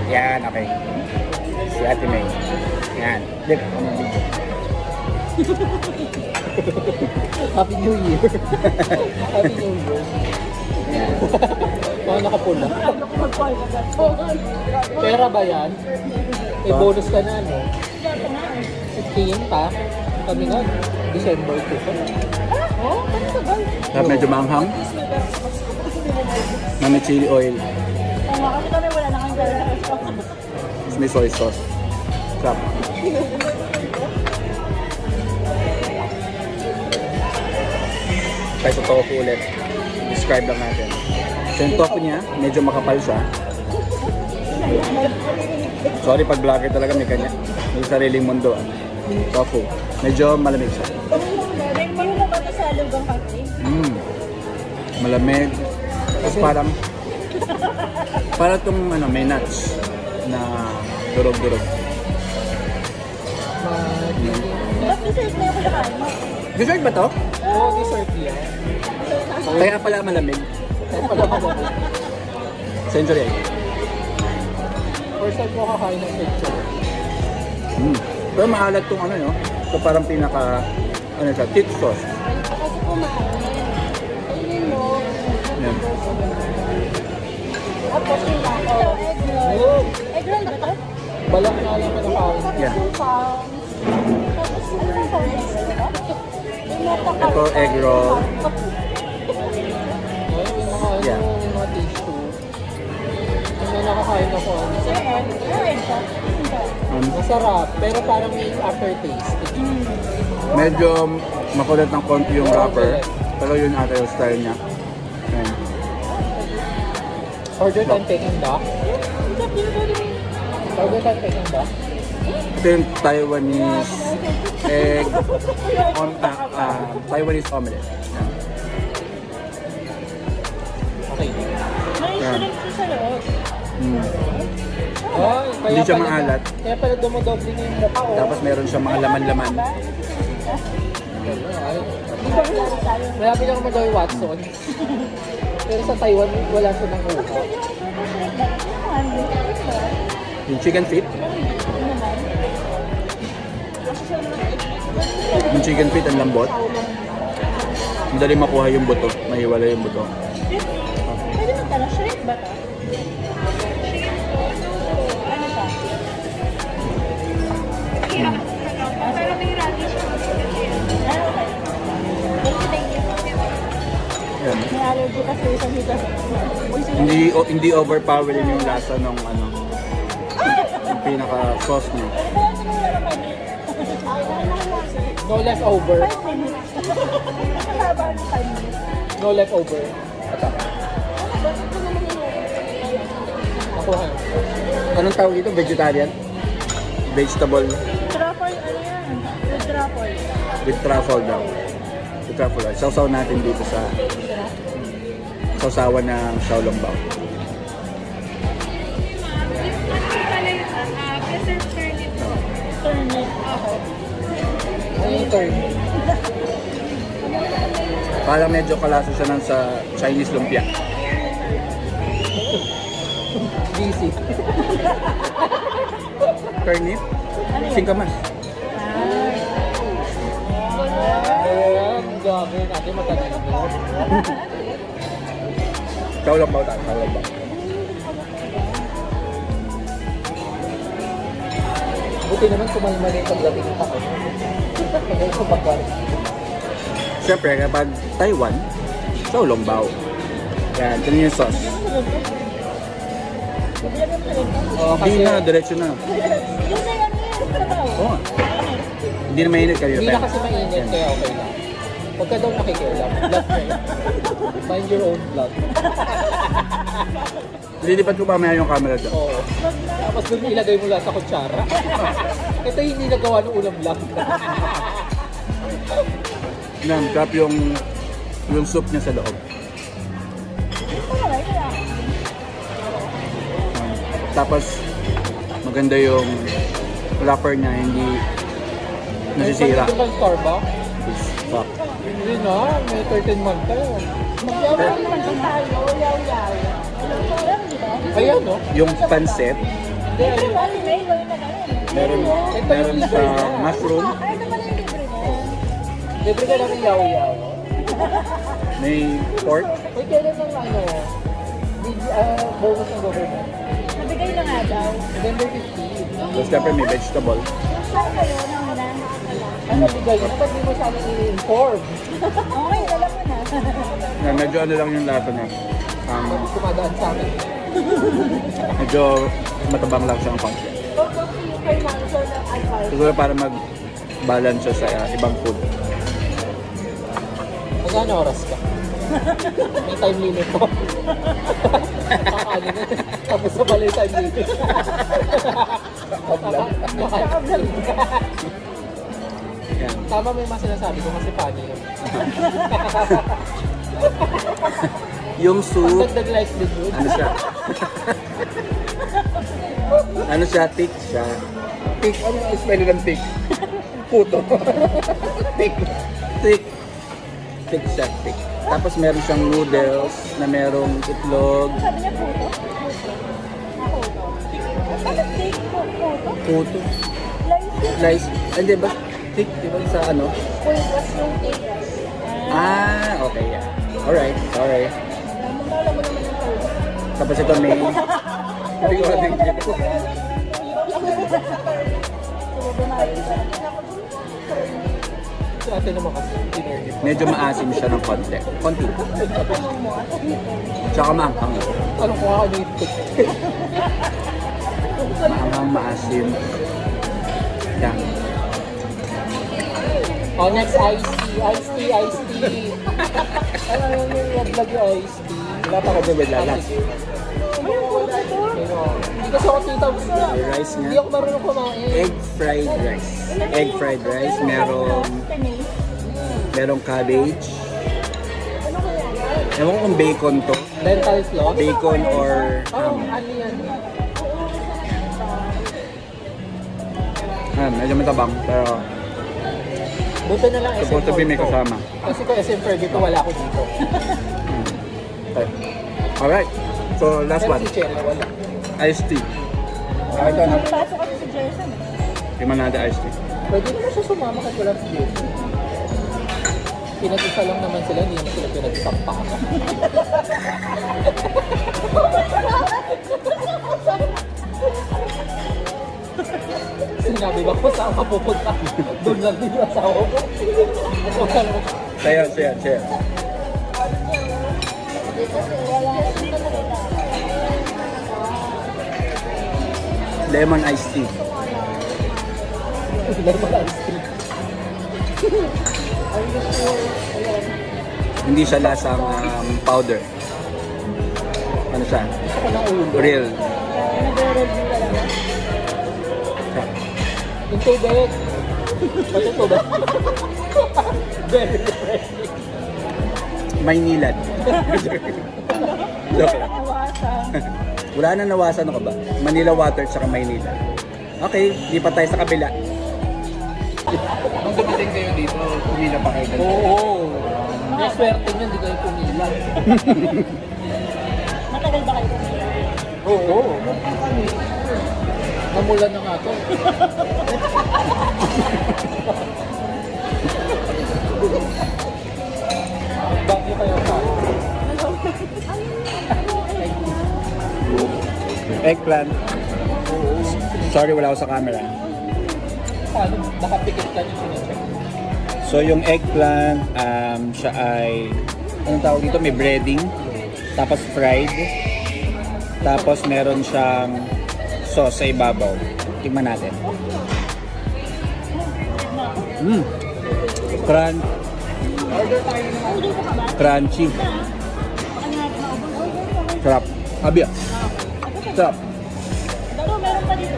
Yan, okay. Si Ate May. Yan. Dip, ano video? Happy New Year. Happy New Year. Yan. Mga nakapula. Pera ba yan? May bonus ka na, no? 15 pa. Kami nga, December 2 pa. Oh, Tapos medyo manghang. Na may chili oil. Kasi kami wala na kang gala. Tapos may soy sauce. Sarap. Kaya sa tofu ulit. Describe lang natin. So yung tofu niya, medyo makapal siya. Sorry pag vlogger talaga may kanya. May sariling mundo. Tofu. Medyo malamig siya. May mo ba ito sa lugang country? Malamig. Tapos parang itong ano, may nuts na durog-durog. Ba't dessert na yung kulakain mo? Dessert ba to? Oo, dessert yan. Kaya pala malamig. Kaya pala malamig. Century egg. First time ko kakain ng picture. Pero maalat tong ano yun. Ito parang pinaka, ano siya, thick sauce. Kasi kumain. Ayun mo. Yan. Tapos yung ako. Egg roll. Egg roll ba ito? Balak na lang ka nakain. Yeah. Tapos ano yung pang-egg roll? Ito, egg roll. Yeah. Yung mga tissue. Yung nakakain ako. Masarap, pero parang may aftertaste. Medyo makulit ng konti yung wrapper. Pero yun ata yung style niya. Ayan. Order time taking back. Order time taking back. Ito yung Taiwanese egg on Taiwanese omelette. Ayan. Okay. May shrimp sa loob. Oh, Hindi siya maalat. Kaya pala dumodoble na yung mukha. Oh. Tapos meron siyang mga laman-laman. Marami lang naman daw yung Watson. Pero sa Taiwan, wala siya ng uha. Yung chicken feet. Yung chicken feet ang lambot. Madali makuha yung buto. Mahiwala yung buto. Pwede mo tala, shrimp ba ito? Ano pa? Pero may radish. Thank you. Yan. May allergy kasi isang hita. Hindi overpowering yung lasa ng ano. Yung pinaka sauce niya. No leftover. 5 minutes. Haba ng 5 minutes. No leftover. Nakuha. Anong tawag ito? Vegetarian? Vegetable Truffle, ano yan? With truffle. with truffle daw. With truffle. Sausaw natin dito sa sausawan ng Xiaolongbao. Turnip. Ano yung turn? Parang medyo kalasa siya ng sa Chinese lumpia. Busy. Turnip? Singkamas. Ayan, gagawin natin matagal mo. Xiaolongbao tayo. Xiaolongbao. Buti naman kumalma rin pagdating ng taon. Pagdating sa pagkain. Siyempre, kapag Taiwan, Xiaolongbao. Yan, ito yung sauce. Oh, Hindi na, diretso na. Yung sa yan, yung trabaho. Oo nga. Hindi na mainit kayo. Hindi na kasi mainit, kaya okay lang. Huwag ka daw nakikialam. Vlog na yun. Mind your own vlog. Lilipad ko mamaya yung camera doon. Oo. Tapos doon ilagay mo lang sa kutsara. Ito yung nilagawa ng ulam vlog. Yan, trap yung soup niya sa loob. Tapos, maganda yung wrapper niya, hindi nasisira. Ito ba yung Starbucks? Fuck. Hindi na, may 13 month tayo. Magyawa naman tayo, yaw-yaw. Ayan, no? Yung pancit, Hindi, ayun. Ate May, wala na ganun. Meron sa mushroom. Ay, ito pala yung libre mo. Libre ka namin yaw-yaw. May pork. Uy, kailan ng ano, bonus ng government? Nabigay na nga daw. November 15. Tapos syempre may vegetable. Saan kayo nang una? Ano bigay yun? Ba't di mo sa amin i-inform? Okay, alam mo na. Na medyo ano lang yung lasa niya. Bakit kumadaan sa amin? Medyo matabang lang siyang konti. Siguro para mag-balance siya sa ibang food. Magkano oras ka? May time limit mo. Kakanin na. Tapos sa pala yung time limit. Yan. Tama mo yung mga sinasabi ko kasi funny yun. Yung soup, Dagdag livelihood. ano siya? Ano siya? Thick siya. Thick? Ano yung spell ng thick? Puto. Thick. Thick. Thick siya, thick. Tapos meron siyang noodles na merong itlog. Sabi niya puto? Puto. Bakit take puto? Puto. Lice. Slice. Hindi ba? Thick, di ba sa ano? Pulgas yung take rice. Okay. Yeah. Alright, sorry. Alam mo naman yung third. Tapos ito may... Hindi ko natin dito. So, bumali ka. Sa atin naman kasi, tinurgit. Medyo maasim siya ng konti. Konti. Tsaka maanghang. Ano ko nga yung tik? Maanghang, maasim. Yan. Oh, next iced tea. Ano yung vlog yung iced tea? Wala pa ako doon with lalas. Hindi kasi ako tita gusto. May rice Hindi nga. ako marunong kumain. Egg fried rice. Egg fried rice. Merong cabbage. Ewan ko kung bacon to. Lentil floss? Bacon or Oh, ano yan? medyo matabang. Pero Buto na lang SM supposed to be may Fergie ko. kasama. Kasi kung SM Fergie ko, wala ako dito. Okay. Alright. So last Pero one. si Cherry, wala. Iced tea. Ito na. Pasok kasi si Jerson. Tingnan natin iced tea. Pwede naman siya sumama kahit wala si Jason. Pinag-isa lang naman sila, hindi naman sila pinag-isakpak. Sinabi ba ko saan ka pupunta? Doon lang din yung asawa ko. Sayo. Lemon iced tea. Hindi siya lasang powder. Ano siya? Gusto ko ng ulo. Real. Nag-review talaga. Yung tubig. Pati tubig. Very refreshing. Maynilad. Joke lang. Nawasan. Wala na nawasan, ano ka ba? Manila Water at saka Maynila. Okay, lipat tayo sa kabila. Nung dumating kayo dito, pumila pa kayo. Oo. May swerte nyo, hindi kayo pumila. Matagal ba kayo kumila? Oo. Namulan na nga to. Bakit kayo pa? Eggplant. Sorry, wala ako sa camera. Paano? Nakapikit ka nyo sinecheck. So yung eggplant, siya ay, anong tawag dito? May breading. Tapos fried. Tapos meron siyang sauce sa ibabaw. Tingnan natin. Crunchy. Sarap. Abi ah. Sarap. Dalo, meron pa dito.